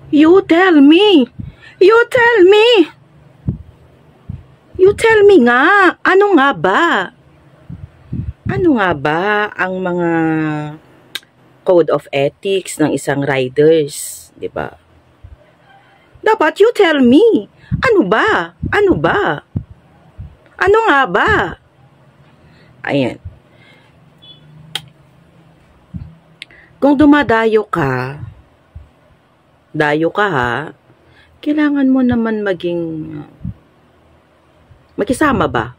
You tell me. You tell me. You tell me nga. Ano nga ba? Ano nga ba ang mga code of ethics ng isang riders, 'di ba? Dapat you tell me. Ano ba? Ano ba? Ano nga ba? Ayan. Kung dumadayo ka ha, kailangan mo naman makisama ba?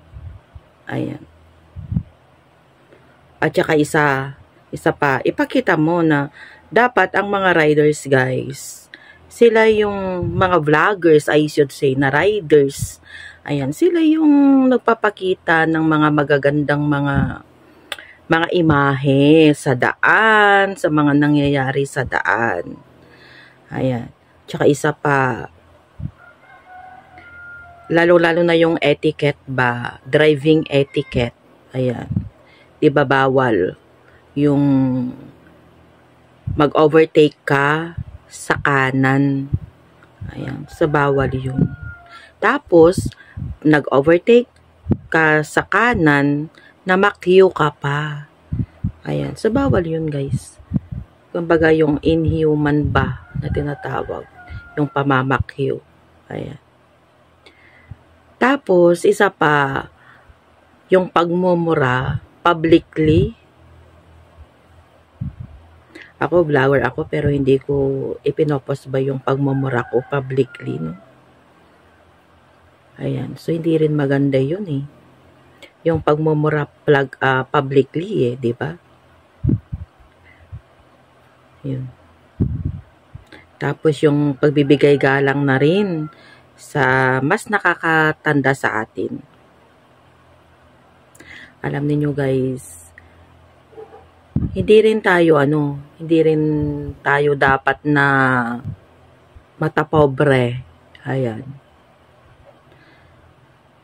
Ayan. At saka isa pa, ipakita mo na dapat ang mga riders, guys, sila yung mga vloggers, I should say, na riders. Ayan, sila yung nagpapakita ng mga magagandang mga imahe sa daan, sa mga nangyayari sa daan. Ayan. Tsaka isa pa, lalo-lalo na yung etiquette ba, driving etiquette. Ayan. Diba bawal yung mag-overtake ka sa kanan. Ayan. So, bawal yun. Tapos, nag-overtake ka sa kanan, na makyo ka pa. Ayan. So, bawal yun, guys. Kumbaga, yung inhuman ba na tinatawag. Yung pamamakyo. Ayan. Tapos, isa pa, yung pagmumura publicly. Ako, vlogger ako, pero hindi ko ipinopost ba yung pagmumura ko publicly, no? Ayan. So, hindi rin maganda yun, eh. Yung pagmumura publicly, di ba? Yun. Tapos, yung pagbibigay galang na rin sa mas nakakatanda sa atin. Alam niyo guys, hindi rin tayo dapat na matapobre. Ayan.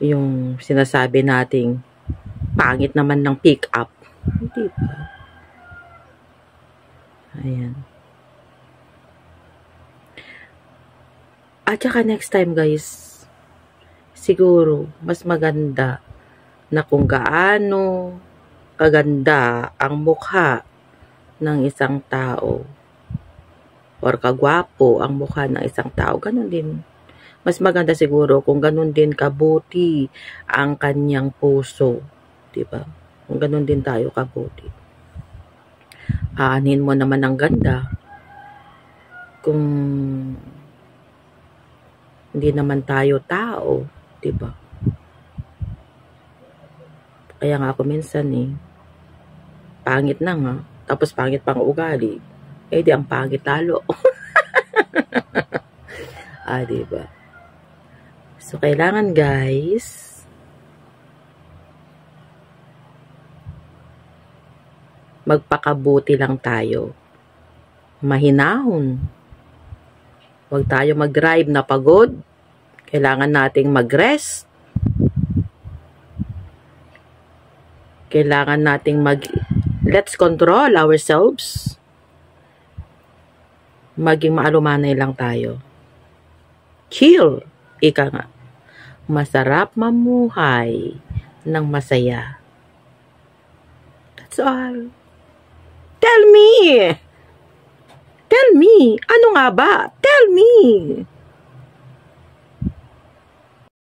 Yung sinasabi nating pangit naman ng pick up. Hindi ba? Ayan. At saka next time guys, siguro mas maganda na kung gaano kaganda ang mukha ng isang tao or kagwapo ang mukha ng isang tao, ganun din. Mas maganda siguro kung ganun din kabuti ang kanyang puso, diba? Kung ganun din tayo kabuti. Aanin mo naman ang ganda kung hindi naman tayo tao, diba? Kaya nga ako minsan pangit na nga, tapos pangit pang ugali, di ang pangit lalo. Diba? So, kailangan guys, magpakabuti lang tayo. Mahinahon. Huwag tayo mag-drive na pagod. Kailangan nating mag-rest. Kailangan nating let's control ourselves. Maging maalumanay lang tayo. Chill. Ika nga. Masarap mamuhay ng masaya. That's all. Tell me. Tell me. Ano nga ba? Tell me.